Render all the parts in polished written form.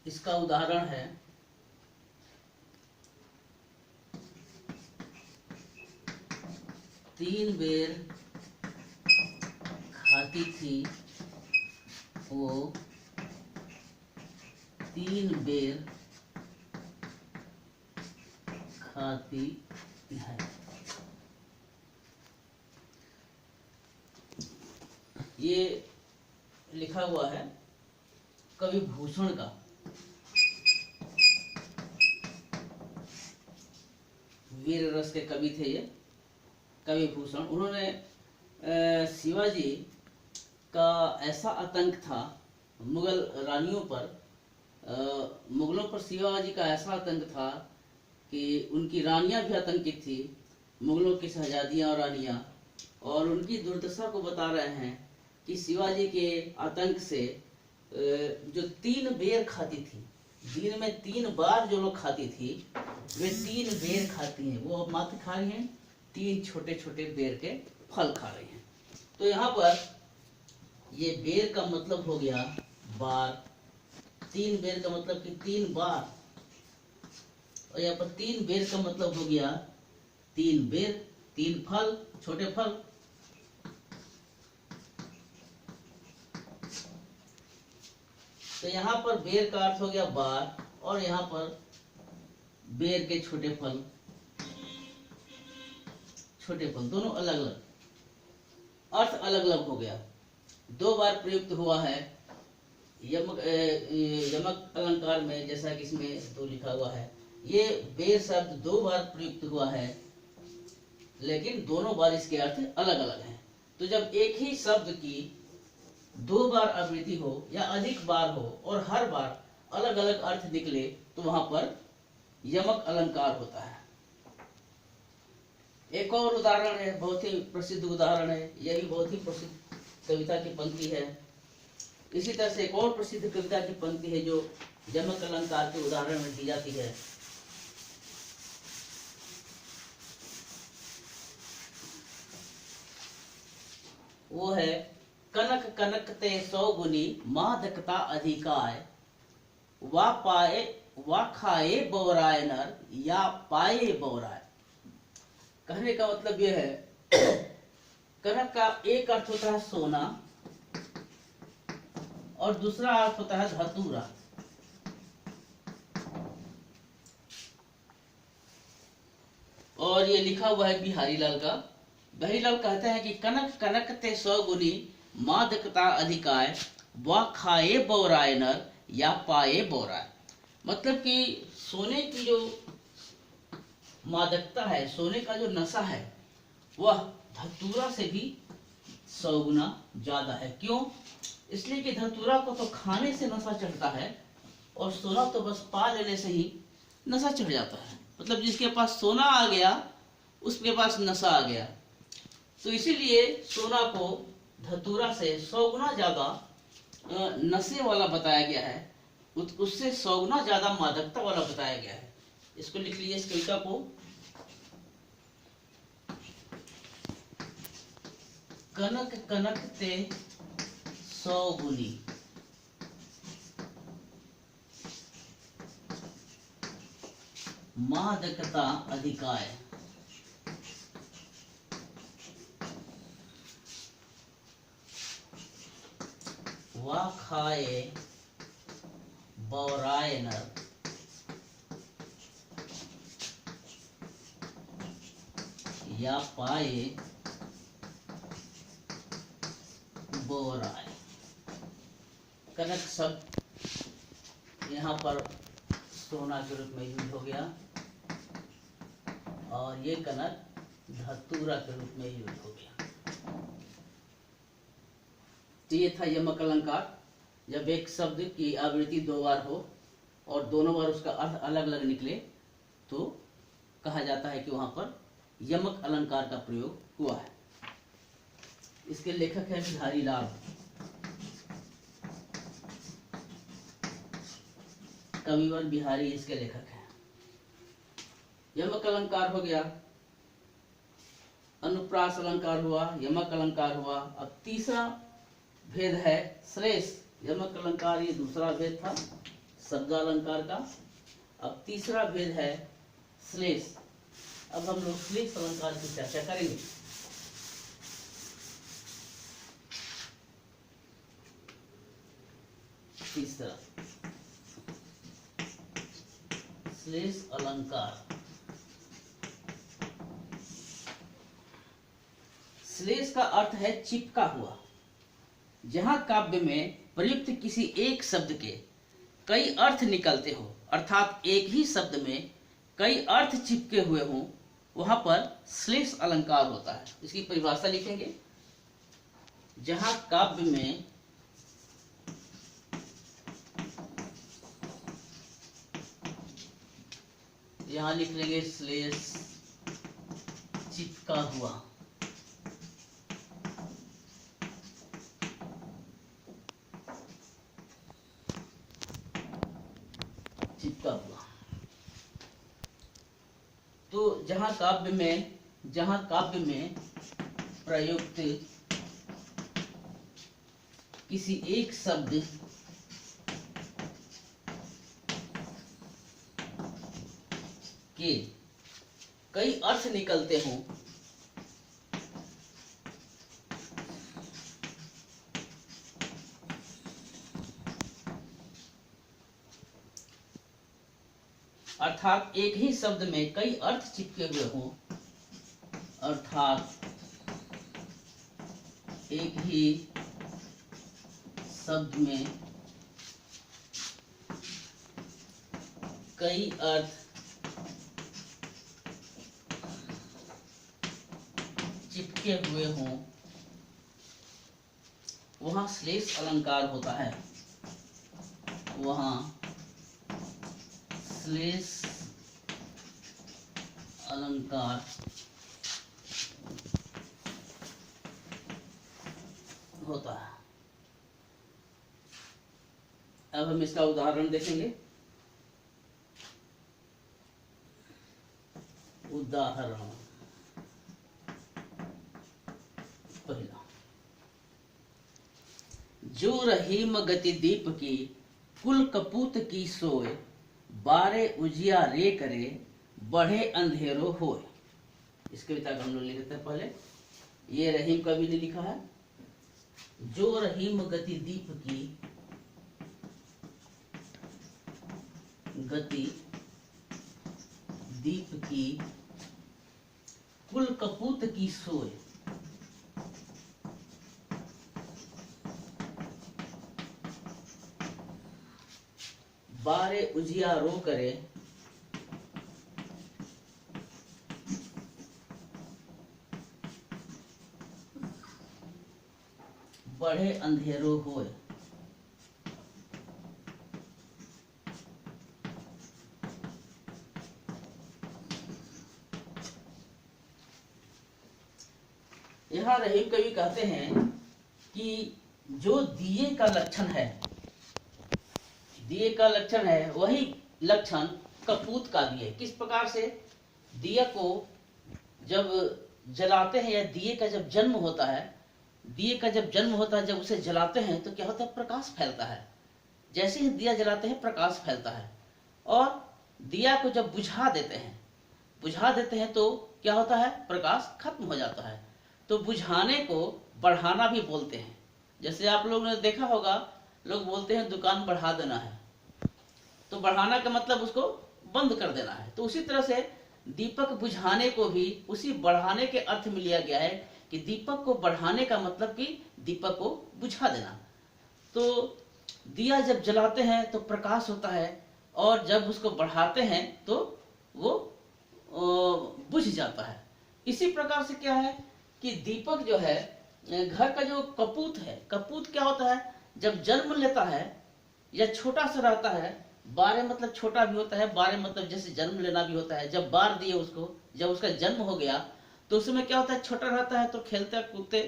इसका उदाहरण है तीन बेर खाती थी वो तीन बेर खाती है। ये लिखा हुआ है कवि भूषण का। वीर रस के कवि थे ये कवि भूषण। उन्होंने शिवाजी का ऐसा आतंक था मुगल रानियों पर, मुगलों पर शिवाजी का ऐसा आतंक था कि उनकी रानियां भी आतंकित थी, मुगलों की शहजादियां और रानियां, और उनकी दुर्दशा को बता रहे हैं कि शिवाजी के आतंक से जो तीन बेर खाती थी, दिन में 3 बार जो लोग खाती थी वे 3 बेर खाती हैं। वो मात्र खा रही हैं 3 छोटे छोटे बेर के फल खा रही हैं। तो यहाँ पर ये बेर का मतलब हो गया बार, 3 बेर का मतलब कि 3 बार, और यहाँ पर 3 बेर का मतलब हो गया 3 बेर, 3 फल, छोटे फल। तो यहाँ पर बेर का अर्थ हो गया बार, और यहाँ पर बेर के छोटे फल, दोनों अलग अलग अर्थ अलग अलग हो गया। 2 बार प्रयुक्त हुआ है यमक अलंकार में, जैसा कि इसमें 2 लिखा हुआ है। ये बेर शब्द 2 बार प्रयुक्त हुआ है, लेकिन दोनों बार इसके अर्थ अलग अलग हैं। तो जब एक ही शब्द की 2 बार आवृत्ति हो या अधिक बार हो और हर बार अलग अलग अर्थ निकले तो वहां पर यमक अलंकार होता है। एक और उदाहरण है, बहुत ही प्रसिद्ध उदाहरण है, यह भी बहुत ही प्रसिद्ध कविता की पंक्ति है। इसी तरह से एक और प्रसिद्ध कविता की पंक्ति है जो यमक अलंकार के उदाहरण में दी जाती है। वो है कनक कनकते 100 गुनी मादकता अधिकाय, वा खाए बौराय नर या पाए बौराय। कहने का मतलब यह है कनक का एक अर्थ होता है सोना और दूसरा अर्थ होता है धतूरा। और ये लिखा हुआ है बिहारी लाल का। बिहारी लाल कहते हैं कि कनक कनकते 100 गुनी मादकता अधिकाय, वा खाए बौराय नर या पाए बौराय। मतलब कि सोने की जो मादकता है, सोने का जो नशा है, वह धतूरा से भी 100 गुना ज्यादा है। क्यों? इसलिए कि धतूरा को तो खाने से नशा चढ़ता है और सोना तो बस पा लेने से ही नशा चढ़ जाता है। मतलब जिसके पास सोना आ गया उसके पास नशा आ गया। तो इसीलिए सोना को धतूरा से 100 गुना ज्यादा नशे वाला बताया गया है, उससे 100 गुना ज्यादा मादकता वाला बताया गया है। इसको लिख लीजिए इस कविता को। कनक कनक ते 100 गुनी मादकता अधिकाय, वा खाए बौराय नर या पाए बौराय। कनक शब्द यहाँ पर सोना के रूप में यूज हो गया और ये कनक धतूरा के रूप में यूज हो गया। तो ये था यमक अलंकार। जब एक शब्द की आवृत्ति 2 बार हो और दोनों बार उसका अर्थ अलग अलग निकले तो कहा जाता है कि वहां पर यमक अलंकार का प्रयोग हुआ है। इसके लेखक है बिहारी लाल। कविवर बिहारी इसके लेखक हैं। यमक अलंकार हो गया, अनुप्रास अलंकार हुआ, यमक अलंकार हुआ। अब तीसरा भेद है श्रेष्ठ यमक अलंकार। ये दूसरा भेद था। शब्दालंकार का। अब तीसरा भेद है श्लेष। अब हम लोग श्लेष अलंकार की चर्चा करेंगे। तीसरा श्लेष अलंकार। श्लेष का अर्थ है चिपका हुआ। जहां काव्य में प्रयुक्त किसी एक शब्द के कई अर्थ निकलते हो, अर्थात एक ही शब्द में कई अर्थ चिपके हुए हों, वहां पर श्लेष अलंकार होता है। इसकी परिभाषा लिखेंगे। जहां काव्य में यहां लिख लेंगे श्लेष चिपका हुआ। चिपका हुआ। तो जहां काव्य में प्रयुक्त किसी एक शब्द के कई अर्थ निकलते हों, अर्थात एक ही शब्द में कई अर्थ चिपके हुए हों, अर्थात एक ही शब्द में कई अर्थ चिपके हुए हों, वहां श्लेष अलंकार होता है। वहां श्लेष अलंकार होता है। अब हम इसका उदाहरण देखेंगे। उदाहरण पहला, जो रहीम गति दीप की कुल कपूत की सोए, बारे उजिया रे करे बढ़े अंधेरो होए। इस कविता का हम लोग लिखते हैं। पहले ये रहीम कवि ने लिखा है। जो रहीम गति दीप की कुल कपूत की सोए, बारे उजिया रो करे बढ़े अंधेरो होए। यहाँ रहीम कवि कहते हैं कि जो दिए का लक्षण है, वही लक्षण कपूत का भी है। किस प्रकार से? दिया को जब जलाते हैं या दिए का जब जन्म होता है, जब उसे जलाते हैं तो क्या होता है? प्रकाश फैलता है। जैसे ही दिया जलाते हैं प्रकाश फैलता है। और दिया को जब बुझा देते हैं तो क्या होता है? प्रकाश खत्म हो जाता है। तो बुझाने को बढ़ाना भी बोलते हैं। जैसे आप लोगों ने देखा होगा, लोग बोलते हैं दुकान बढ़ा देना है, तो बढ़ाना का मतलब उसको बंद कर देना है। तो उसी तरह से दीपक बुझाने को भी उसी बढ़ाने के अर्थ में लिया गया है कि दीपक को बढ़ाने का मतलब कि दीपक को बुझा देना। तो दिया जब जलाते हैं तो प्रकाश होता है, और जब उसको बढ़ाते हैं तो वो बुझ जाता है। इसी प्रकार से क्या है कि दीपक जो है, घर का जो कपूत है, कपूत क्या होता है? जब जन्म लेता है या छोटा सा रहता है, बारे मतलब छोटा भी होता है, बारे मतलब जैसे जन्म लेना भी होता है। जब बार दिए उसको, जब उसका जन्म हो गया तो उसमें क्या होता है? छोटा रहता है तो खेलते कूदते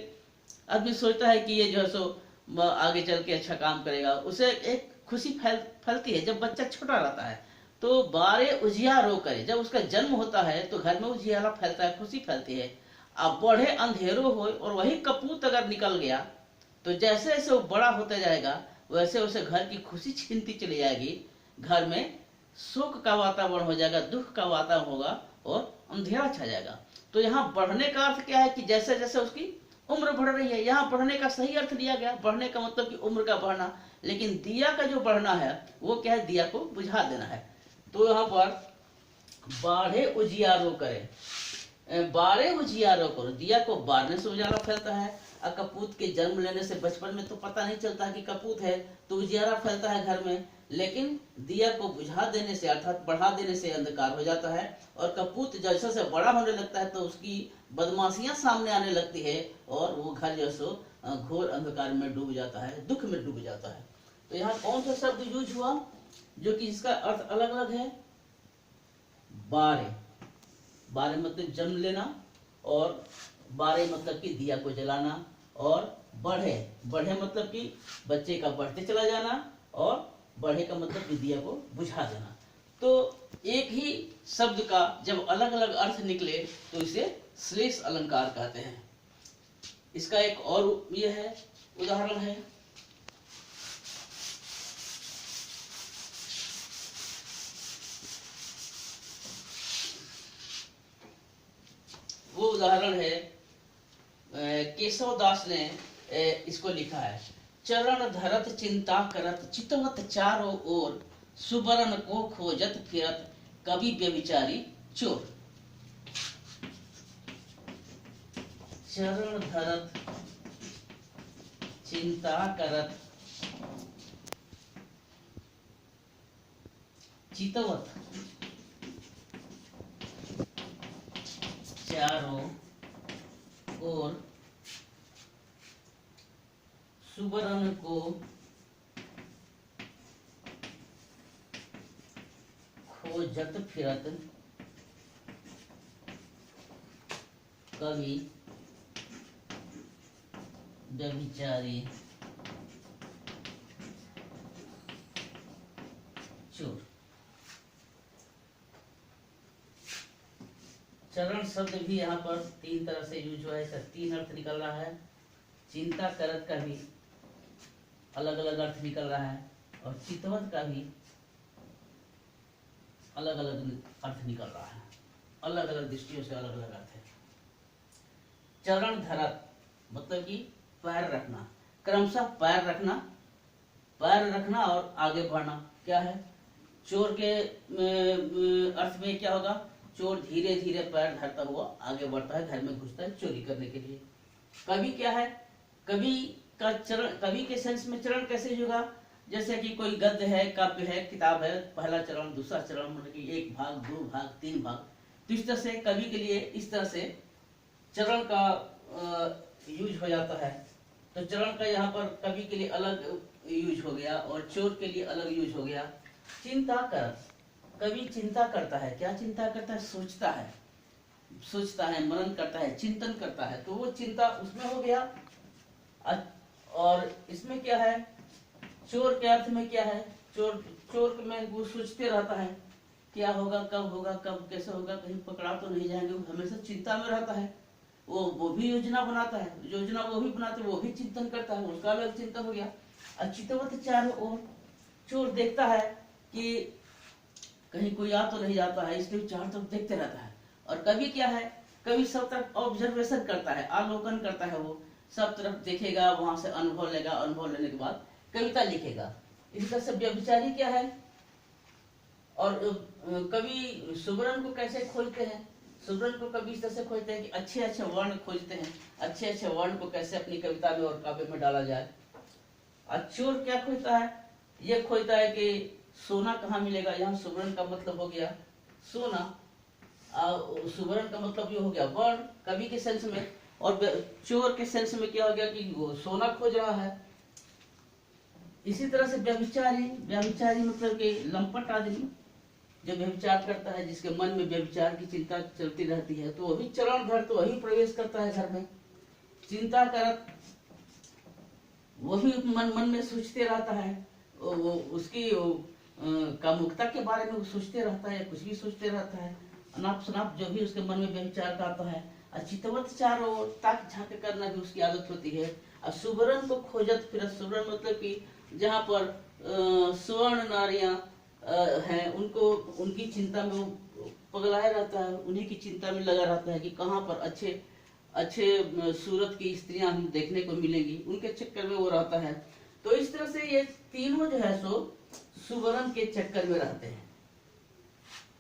आदमी सोचता है कि ये जो है सो आगे चल के अच्छा काम करेगा, उसे एक खुशी फैलती है। जब बच्चा छोटा रहता है तो बारे उजियारो करे, जब उसका जन्म होता है तो घर में उजियारा फैलता है, खुशी फैलती है। अब बढ़े अंधेरो हो, और वही कपूत अगर निकल गया तो जैसे जैसे वो बड़ा होता जाएगा वैसे उसे घर की खुशी छीनती चली जाएगी। घर में शोक का वातावरण हो जाएगा, दुख का वातावरण होगा और अंधेरा छा जाएगा। तो यहाँ बढ़ने का अर्थ क्या है कि जैसे जैसे उसकी उम्र बढ़ रही है, यहाँ बढ़ने का सही अर्थ लिया गया, बढ़ने का मतलब कि उम्र का बढ़ना। लेकिन दिया का जो बढ़ना है वो क्या है, दिया को बुझा देना है। तो यहाँ पर बाढ़े उजियारो करे, बारे उजियारो करो, दिया को बारने से उजाला फैलता है। और कपूत के जन्म लेने से बचपन में तो पता नहीं चलता कि कपूत है, तो उजियारा फैलता है घर में। लेकिन दिया को बुझा देने से अर्थात बढ़ा देने से अंधकार हो जाता है। और कपूत जैसे से बड़ा होने लगता है तो उसकी बदमाशियां सामने आने लगती है और वो घर जैसो घोर अंधकार में डूब जाता है, दुख में डूब जाता है। तो यहाँ कौन सा शब्द यूज हुआ जो कि इसका अर्थ अलग अलग है? बारे, बारे मतलब जन्म लेना, और बारे मतलब कि दिया को जलाना, और बढ़े, बढ़े मतलब कि बच्चे का बढ़ते चला जाना, और बढ़े का मतलब कि दिया को बुझा देना। तो एक ही शब्द का जब अलग अलग अर्थ निकले तो इसे श्लेष अलंकार कहते हैं। इसका एक और ये है उदाहरण है, वो उदाहरण है केशव दास ने इसको लिखा है। चरण धरत चिंता करत चितवत चारों ओर, सुबरन को खोजत फिरत कवि व्यभिचारी चोर। चरण धरत चिंता करत चितवत चारों ओर, सुबरन को खोजत फिरत कवि व्यभिचारी चोर। चरण शब्द भी यहाँ पर तीन तरह से यूज हुआ है, इसका तीन अर्थ निकल रहा है। चिंता करत का भी अलग अलग अर्थ निकल रहा है, और चितवत का भी अलग अलग अर्थ निकल रहा है। अलग अलग दृष्टियों से अलग अलग अर्थ है। चरण धरत मतलब कि पैर रखना, क्रमशः पैर रखना, पैर रखना और आगे बढ़ना क्या है। चोर के अर्थ में क्या होगा, चोर धीरे धीरे पैर धरता हुआ आगे बढ़ता है, घर में घुसता है चोरी करने के लिए। कवि क्या है, कवि का चरण, कवि के सेंस में चरण कैसे होगा, जैसे कि कोई गद्य है, काव्य है, किताब है, पहला चरण, दूसरा चरण, मतलब कि एक भाग, दो भाग, तीन भाग। तो इस तरह से कवि के लिए इस तरह से चरण का यूज हो जाता है। तो चरण का यहाँ पर कवि के लिए अलग यूज हो गया और चोर के लिए अलग यूज हो गया। चिंता कर, कवि चिंता करता है, क्या चिंता करता है, सोचता है, सोचता है, मनन करता है, चिंतन करता है, तो वो चिंता उसमें हो गया। और इसमें क्या है, चोर के अर्थ में क्या है, चोर में वो सोचते रहता है क्या होगा, कब कैसे होगा, कहीं पकड़ा तो नहीं जाएंगे, वो हमेशा चिंता में रहता है। वो भी योजना बनाता है, योजना वो भी बनाते, वो भी चिंतन करता है, उसका अलग चिंतन हो गया। अचितवत चारों ओर, चोर देखता है कि कहीं कोई आ तो नहीं जाता है, इसलिए चारों तरफ देखते रहता है। और कवि क्या है, कवि सब तरफ ऑब्जर्वेशन करता है, अवलोकन करता है, वो सब तरफ देखेगा, वहां से अनुभव लेगा, अनुभव लेने के बाद कविता लिखेगा। इस तरह से व्यभिचारी क्या है, और कवि सुबरन को कैसे खोजते हैं, सुबरन को कवि इस तरह से खोजते हैं कि अच्छे अच्छे वर्ण खोजते हैं, अच्छे अच्छे वर्ण को कैसे अपनी कविता में और काव्य में डाला जाए। और चोर क्या खोजता है, ये खोजता है कि सोना कहाँ मिलेगा। यहाँ सुबरन का मतलब हो गया सोना, सुबरन का मतलब ये हो गया वर्ण कवि के सेंस में, और चोर के सेंस में क्या हो गया कि वो सोना खोज रहा है। इसी तरह से व्यभिचारी, व्यभिचारी मतलब कि लंपट आदमी जो व्यभिचार करता है, जिसके मन में व्यभिचार की चिंता चलती रहती है, तो वही चरण धर, तो वही प्रवेश करता है घर में। चिंता करत, वही मन में सोचते रहता है, वो उसकी कामुकता के बारे में वो सोचते रहता है, कुछ भी सोचते रहता है, अनाप शनाप जो भी उसके मन में व्यभिचार का आता है। अचितवत चारों ओर, ताक झांक करना भी उसकी आदत होती है। और सुबरन को खोजत फिरत, सुबरन मतलब कि जहाँ पर स्वर्ण नारियां हैं, उनको उनकी चिंता में वो पगलाया रहता है, उन्हीं की चिंता में लगा रहता है कि कहाँ पर अच्छे अच्छे सूरत की स्त्रियां हम देखने को मिलेंगी, उनके चक्कर में वो रहता है। तो इस तरह से ये तीनों जो है सो सुवर्ण के चक्कर में रहते हैं।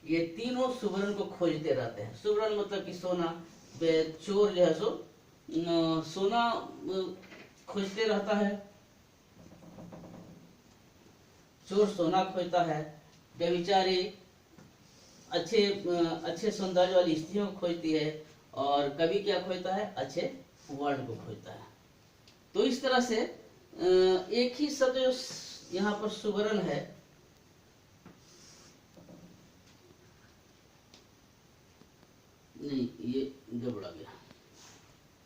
ये तीनों सुवर्ण को खोजते रहते हैं। सुवर्ण मतलब कि सोना। चोर जो है सो सोना खोजते रहता है, चोर सोना खोजता है। व्यभिचारी अच्छे सौंदर्य वाली स्त्रियों को खोजती है, और कवि क्या खोजता है? अच्छे वर्ण को खोजता है। तो इस तरह से एक ही शब्द जो यहाँ पर सुवर्ण है, नहीं ये गड़बड़ा गया।